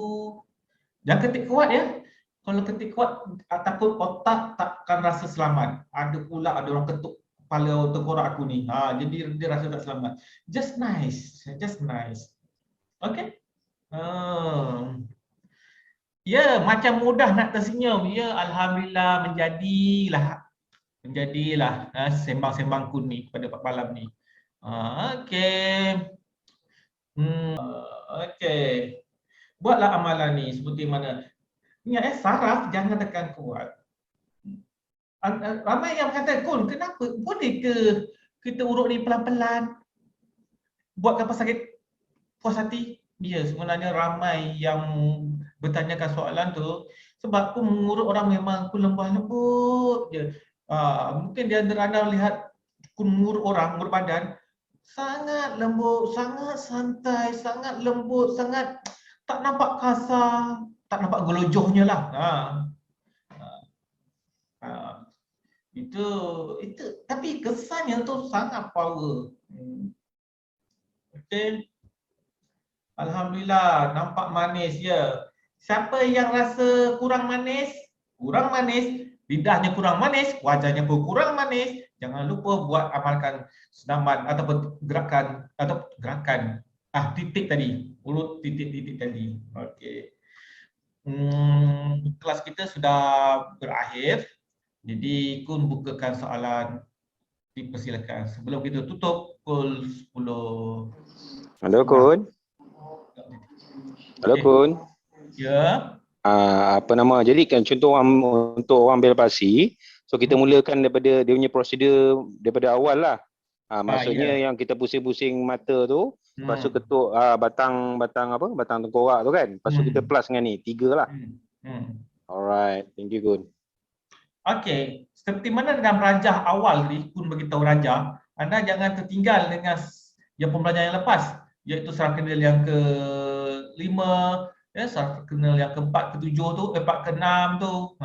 Jangan ketik kuat ya. Kalau ketik kuat, takut otak takkan rasa selamat. Ada pula ada orang ketuk kepala tengkorak aku ni. Jadi dia rasa tak selamat. Just nice. Okay. Ya, macam mudah nak tersenyum. Ya, alhamdulillah menjadilah sembang-sembangku ni pada malam ni. Okey. Okey. Buatlah amalan ni seperti mana. Ingat saraf jangan tekan kuat. Ramai yang kata, Kun, kenapa? Boleh ke kita urut ni pelan-pelan? Buatkan pesakit puas hati? Ya, sebenarnya ramai yang bertanyakan soalan tu sebab aku mengurut orang memang aku lembah lembut je. Mungkin di antara anda lihat aku mengurut orang, mengurut badan, sangat lembut, sangat santai, sangat lembut, sangat tak nampak kasar, tak nampak gelojohnya lah. Itu tapi kesannya tu sangat power. Okey. Alhamdulillah nampak manis ya. Siapa yang rasa kurang manis, lidahnya kurang manis, wajahnya pun kurang manis, jangan lupa buat amalkan senaman ataupun gerakan titik tadi, urut titik-titik tadi. Okey. Kelas kita sudah berakhir. Jadi Kun bukakan soalan, dipersilakan. Sebelum kita tutup pukul 10. Halo Kun. Halo Kun. Ya. Apa nama? Jadi kan contoh untuk orang bel pasi, so kita mulakan daripada dia punya prosedur daripada awal lah. Maksudnya yang kita pusing-pusing mata tu, lepas tu ketuk batang tengkorak tu kan. Lepas tu kita plus dengan ni, 3 lah. Alright, thank you Kun. Okey, seperti mana dalam rajah awal tadi, Kun beritahu rajah, anda jangan tertinggal dengan yang pembelajaran yang lepas, iaitu saraf kenal yang ke-5, ya, saraf kenal yang ke-4, ke-7 tu, ke-6 tu.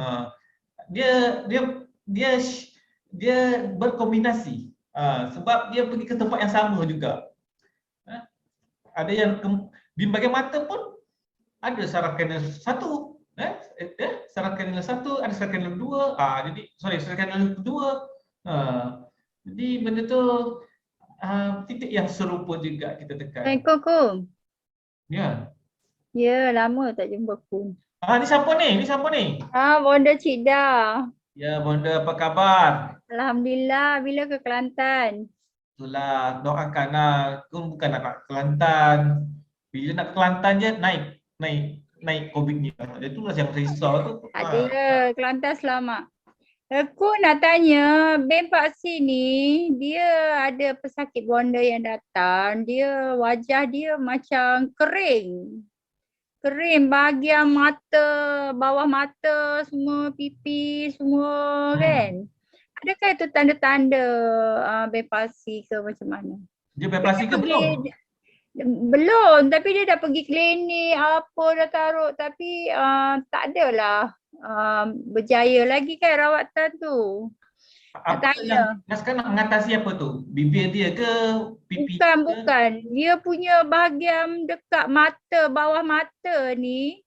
Dia berkombinasi. Sebab dia pergi ke tempat yang sama juga. Ada yang di bahagian mata pun ada saraf kenal 1. Saraf kanal 1, ada saraf kanal 2. Saraf kanal 2. Jadi benda tu titik yang serupa juga kita tekan. Assalamualaikum. Ya. Ya, lama tak jumpa Kun. Ni siapa ni? Bonda Cik Dah. Ya, Bonda, apa kabar? Alhamdulillah, bila ke Kelantan? Itulah, doakanlah. Kun bukan nak Kelantan. Bila nak Kelantan je naik COVID ni. Itulah yang risau tu. Ada, Kelantan selamat. Aku nak tanya, Ben Pak Si ni, dia ada pesakit bonda yang datang, wajah dia macam kering. Kering bahagian mata, bawah mata, semua pipi, semua kan. Adakah itu tanda-tanda Ben Pak Si ke macam mana? Dia beroperasi ke belum? Belum, tapi dia dah pergi klinik apa dah taruh, tapi tak adalah berjaya lagi kan rawatan tu. Apa yang sekarang nak mengatasi apa tu? Bibir dia ke pipi? Bukan. Dia punya bahagian dekat mata, bawah mata ni,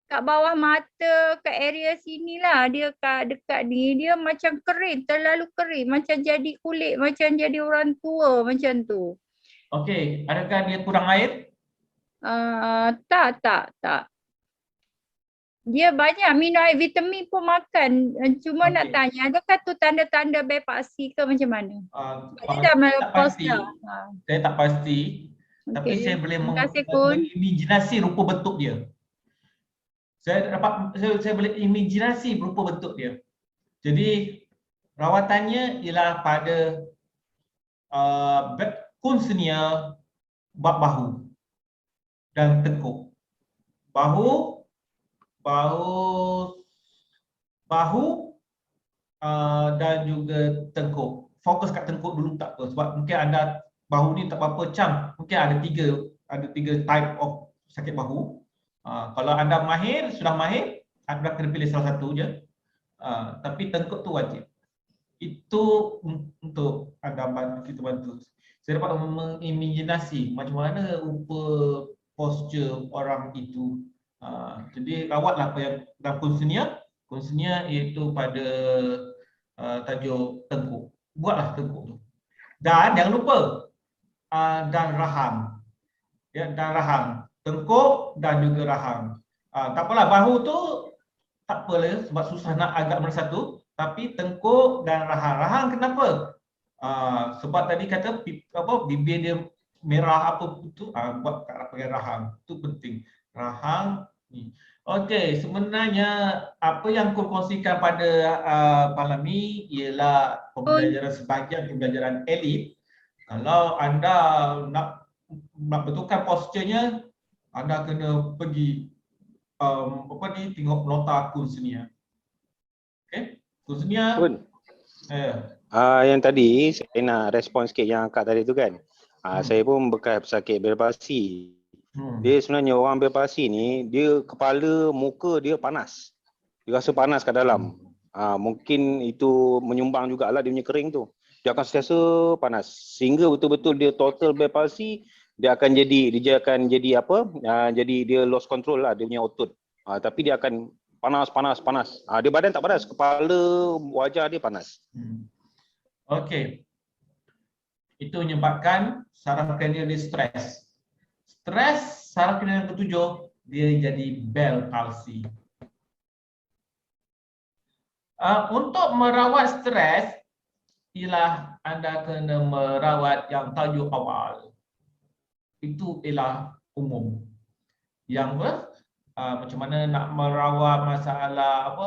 kat bawah mata, kat area sini lah, dia dekat ni, dia macam kering, terlalu kering, macam jadi kulit, macam jadi orang tua macam tu. Okey, adakah dia kurang air? Tak. Dia banyak minum air, vitamin pun makan. Cuma nak tanya, adakah tu tanda-tanda bepaksi ke macam mana? Dia dah menopause dah. Saya tak pasti. Tapi saya boleh mengimajinasi rupa bentuk dia. Saya boleh imajinasi rupa bentuk dia. Jadi rawatannya ialah pada Kunsnia bab bahu dan tengkuk. Bahu dan juga tengkuk. Fokus kat tengkuk dulu tak apa sebab mungkin anda bahu ni tak apa cam. Mungkin ada tiga type of sakit bahu. Kalau anda sudah mahir, anda kena pilih salah satu je. Tapi tengkuk tu wajib. Itu untuk anda kita bantu. Saya dapat mengimajinasi macam mana rupa posture orang itu. Jadi rawatlah apa yang dalam Kunsnia iaitu pada tajuk tengkuk. buatlah tengkuk tu. Dan jangan lupa dan rahang. Ya, dan rahang. Tengkuk dan juga rahang. Tak apalah, bahu tu tak apalah sebab susah nak agak bersatu, tapi tengkuk dan rahang. Rahang kenapa? Sebab tadi kata bibir dia merah apa tu, buat pakai rahang. Itu penting. Rahang ni. Okey, sebenarnya apa yang aku kongsikan pada malam ni ialah pembelajaran, sebahagian pembelajaran elit. Kalau anda nak betulkan posturnya, anda kena pergi tengok nota Kunsnia. Okey, Kunsnia. Yang tadi saya nak respon sikit yang akak tadi tu kan. Saya pun bekas pesakit bel palsi. Dia sebenarnya orang bel palsi ni, dia kepala, muka dia panas. Dia rasa panas kat dalam. Mungkin itu menyumbang jugalah dia punya kering tu. Dia akan sentiasa panas. Sehingga betul-betul dia total bel palsi, dia akan jadi apa? Jadi dia lost control lah dia punya otot. Tapi dia akan panas. Dia badan tak panas, kepala, wajah dia panas. Okey. Itu menyebabkan saraf kranial dia stres. Stres saraf kranial yang ketujuh, dia jadi bell palsy. Untuk merawat stres, ialah anda kena merawat yang tajuk awal. Itu ialah umum. Yang macam mana nak merawat masalah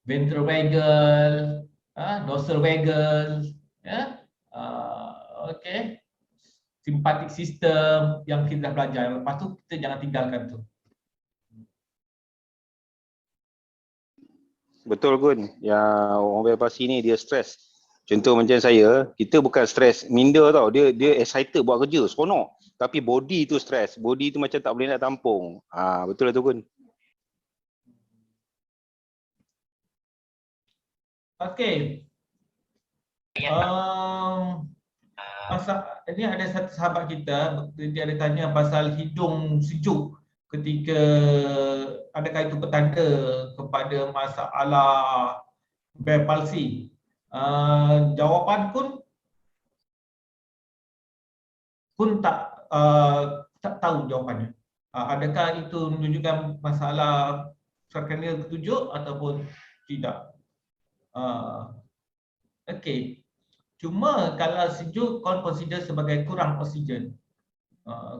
ventral vagal, dorsal vagal, ya. Okey. Simpatic system yang kita dah belajar. Lepas tu kita jangan tinggalkan tu. Betul Gun. Yang orang bel palsi ni dia stres. Contoh macam saya, kita bukan stres minda tau. Dia excited buat kerja, seronok. Tapi body tu stres. Body tu macam tak boleh nak tampung. Betul lah tu Gun. Okey. Ini ada satu sahabat kita, dia ada tanya pasal hidung sejuk ketika adakah itu petanda kepada masalah bel palsi. Jawapan Kun tak tahu jawapannya. Adakah itu menunjukkan masalah saraf kranial ketujuh ataupun tidak. Okey. Cuma kalau sejuk kau consider sebagai kurang oksigen.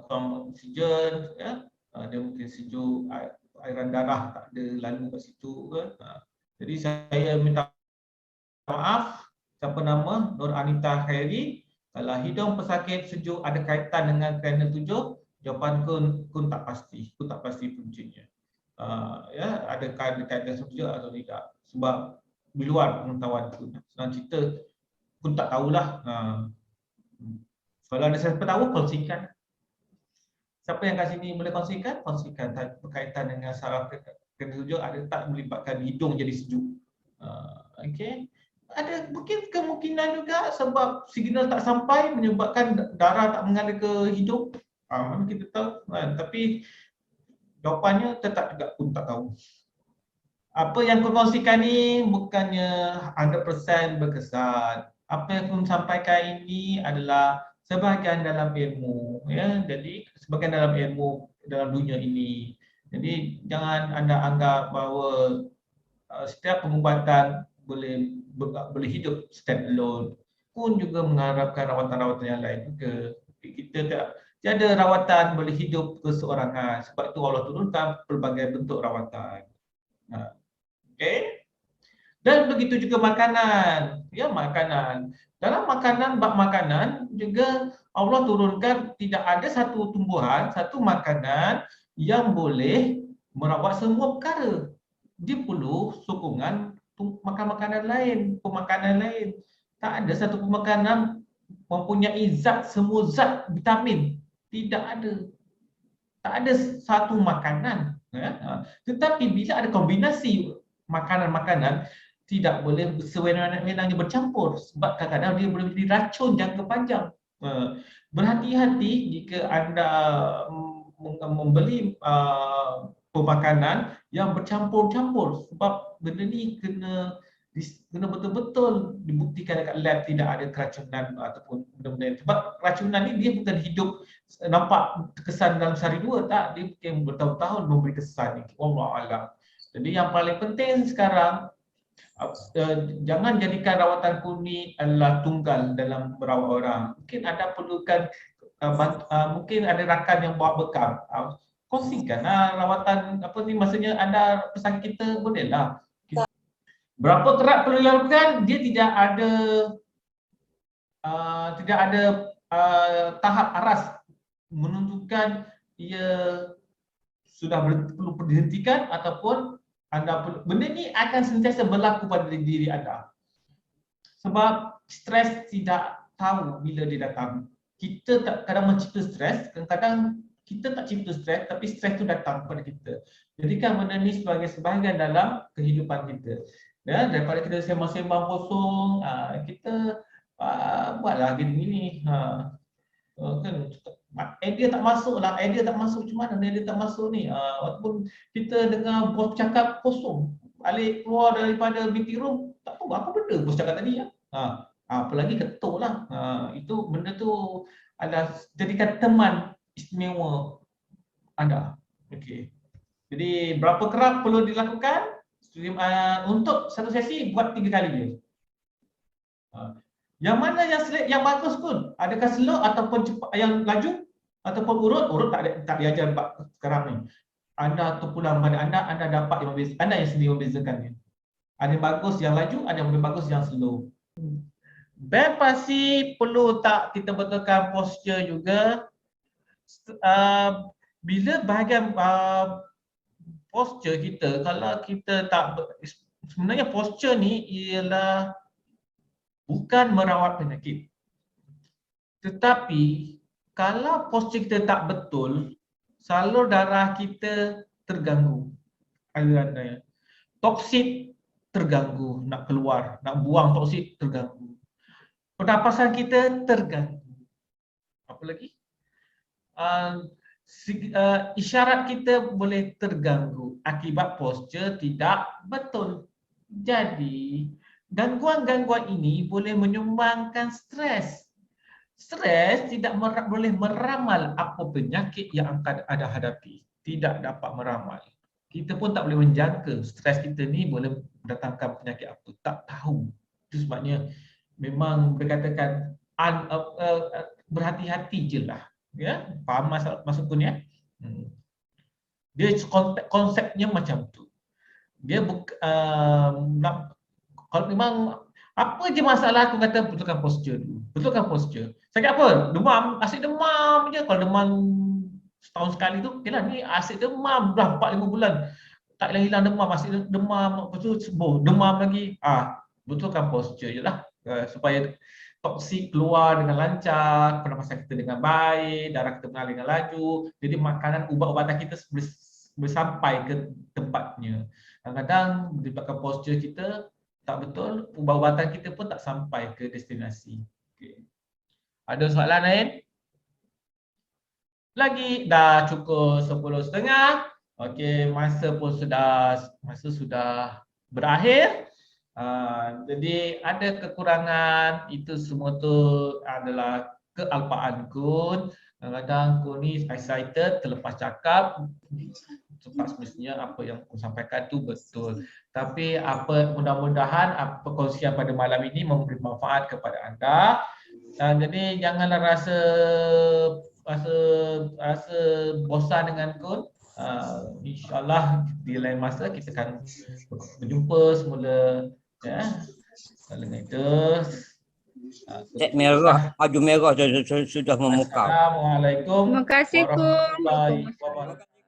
Kurang oksigen, ya. Dia mungkin sejuk, airan darah tak ada lalu kat situ kan. Jadi saya minta maaf, siapa nama? Nur Anita Khairi. Kalau hidung pesakit sejuk ada kaitan dengan kranial 7, jawapan kun tak pasti. Kun tak pasti puncanya. Ya, adakah ada kaitan sejuk atau tidak. Sebab di luar pengetahuan kun. Senang cerita, kun tak tahulah. Kalau ada siapa tahu, kongsikan. Siapa yang kat sini boleh kongsikan? Kongsikan berkaitan dengan saraf kranial 7 ada tak melibatkan hidung jadi sejuk. Okey. Ada mungkin kemungkinan juga sebab signal tak sampai menyebabkan darah tak mengalir ke hidung. Mana kita tahu kan? Tapi jawapannya tetap juga pun tak tahu. Apa yang aku kongsikan ni bukannya 100% berkesan. Apa yang aku sampaikan ini adalah sebahagian dalam ilmu, ya. Jadi sebahagian dalam ilmu dalam dunia ini. Jadi jangan anda anggap bahawa setiap pengubatan boleh hidup stand alone. Pun juga mengharapkan rawatan-rawatan yang lain juga. Kita tak ada rawatan boleh hidup keseorangan. Sebab itu Allah turunkan pelbagai bentuk rawatan. Okey. Dan begitu juga makanan. Ya, makanan. Dalam bab makanan juga Allah turunkan tidak ada satu tumbuhan, satu makanan yang boleh merawat semua perkara. Dia perlu sokongan makan makanan lain, pemakanan lain. Tak ada satu pemakanan mempunyai semua zat vitamin. Tidak ada. Tak ada satu makanan. Ya. Tetapi bila ada kombinasi makanan-makanan, tidak boleh sewenang-wenangnya bercampur. Sebab kadang-kadang dia boleh menjadi racun jangka panjang. Berhati-hati jika anda membeli pemakanan yang bercampur-campur. Sebab benda ni kena kena betul-betul dibuktikan dekat lab tidak ada keracunan ataupun benda-benda. Sebab keracunan ni dia bukan hidup nampak terkesan dalam sehari dua, tak, dia mungkin bertahun-tahun memberi kesan ni. Wallahualam. Jadi yang paling penting sekarang, jangan jadikan rawatan kuning adalah tunggal dalam merawat orang. Mungkin ada perlukan mungkin ada rakan yang bawa bekal, kongsikan rawatan apa ni, maksudnya anda pesakit kita bolehlah. Berapa kerat perlu dilakukan, dia tidak ada tahap aras menunjukkan ia sudah perlu dihentikan ataupun anda perlu. Benda ni akan sentiasa berlaku pada diri anda. Sebab stres tidak tahu bila dia datang. Kita tak kadang mencipta stres, kadang-kadang kita tak cipta stres tapi stres tu datang kepada kita. Jadikan benda ni sebagai sebahagian dalam kehidupan kita. Ya, daripada kita sembang-sembang kosong, kita buatlah gini-gini. Kan idea tak masuk lah, idea tak masuk, macam mana idea tak masuk ni? Walaupun kita dengar bos cakap kosong, balik keluar daripada meeting room, tak tahu apa benda bos cakap tadi. Apalagi ketuk lah. Itu benda tu adalah jadikan teman istimewa anda. Okey. Jadi berapa kerap perlu dilakukan? Untuk satu sesi buat 3 kali je. Yang mana yang bagus pun, adakah slow ataupun cepat, yang laju ataupun urut tak diajar sekarang ni. Anda terpulang pada anda dapat anda yang sendiri membezakannya. Ada yang bagus yang laju, ada yang lebih bagus yang slow. Band pasti perlu tak kita betulkan posture juga. Bila bahagian posture kita, kalau kita tak, sebenarnya posture ni ialah bukan merawat penyakit. Tetapi kalau posture kita tak betul, salur darah kita terganggu. Alirannya toksit terganggu, nak keluar, nak buang toksit terganggu. Pernafasan kita terganggu. Apa lagi? Isyarat kita boleh terganggu akibat posture tidak betul. Jadi gangguan-gangguan ini boleh menyumbangkan stres. Stres tidak boleh meramal apa penyakit yang akan ada hadapi. Tidak dapat meramal. Kita pun tak boleh menjangka stres kita ni boleh mendatangkan penyakit apa. Tak tahu. Itu sebabnya memang berkatakan berhati-hati je lah. Ya, faham maksud pun ya. Dia konsepnya macam tu. Dia kalau memang apa je masalah, aku kata betulkan posture dulu. Betulkan posture. Sakit apa? Demam, asyik demam je. Kalau demam setahun sekali tu, okeylah, ni asyik demam dah 4-5 bulan. Tak hilang demam, asyik demam, lepas tu sembuh, demam lagi. Betulkan posture je lah. Supaya toksik keluar dengan lancar, pernafasan kita dengan baik, darah kita mengalir dengan laju. Jadi makanan, ubat-ubatan kita boleh sampai ke tempatnya. Kadang-kadang disebabkan posture kita tak betul, ubat-ubatan kita pun tak sampai ke destinasi. Okay. Ada soalan lain? Lagi? Dah cukup 10:30. Okey, masa sudah berakhir. Jadi ada kekurangan, itu semua tu adalah kealpaan Kun. Kadang-kadang Kun ni excited, terlepas cakap. Sebab semestinya apa yang Kun sampaikan tu betul. Tapi mudah-mudahan perkongsian pada malam ini memberi manfaat kepada anda. Jadi janganlah rasa bosan dengan Kun. InsyaAllah di lain masa kita akan berjumpa semula. Ya, dengan itu Tek merah, baju merah sudah memukau. Assalamualaikum Terima kasih, Kun. warahmatullahi wabarakatuh.